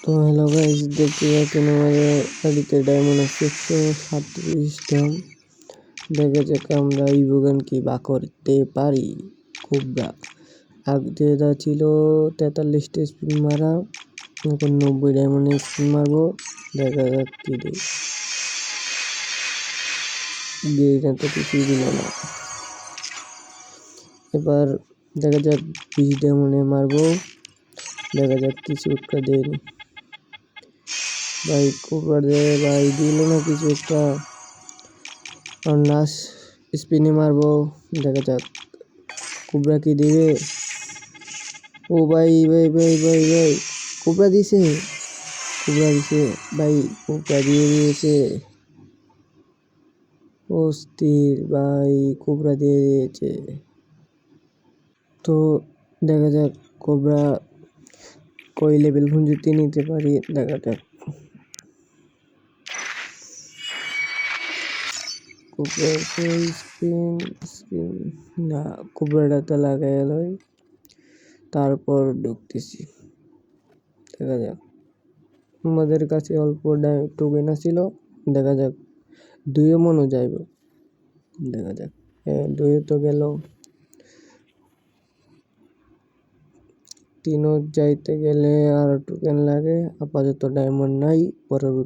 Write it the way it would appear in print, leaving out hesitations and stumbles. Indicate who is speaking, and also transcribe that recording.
Speaker 1: তো hello guys, দেখতে পাচ্ছেন আমাদের বাড়িতে ডায়মন্ড আছে 137টা। দেখা যাক আমরা ইভোগান কি বা করতে পারি। কোবরা আগে ছিল 43টা স্পিন মারা, এখন 90 ডায়মন্ডের স্পিন মারবো। দেখা যাক কি দেয়। গেইনা তো কিছুই দিল না। এবার দেখা যাক 20 ডায়মন্ডে মারবো। দেখা যাক কিছু একটা দেয়নি ভাই। কোবরা দে ভাই, দিল না কিছু একটা। আর লাস্ট স্পিনে মারবো, দেখা যাক কোবরা কি দিবে। ও ভাই ভাই ভাই ভাই ভাই, কোবরা দিছে ভাই, কোবরা দিয়ে দিয়েছে। অস্থির ভাই, কোবরা দিয়ে দিয়েছে। তো দেখা যাক কোবরা কই লেভেল পর্যন্ত নিতে পারি, দেখা যাক। কোবরার স্পিন না, কোবরাটা তো লাগাই লই, তারপর ঢুকতেছি। দেখা যাক, আমাদের কাছে অল্প টোকেন ছিল। দেখা যাক 2 মনও যাইব। দেখা যাক, 2 তো গেল, 3 যাইতে গেলে আর টোকেন লাগে। আপাতত ডায়মন্ড নাই, পরবর্তী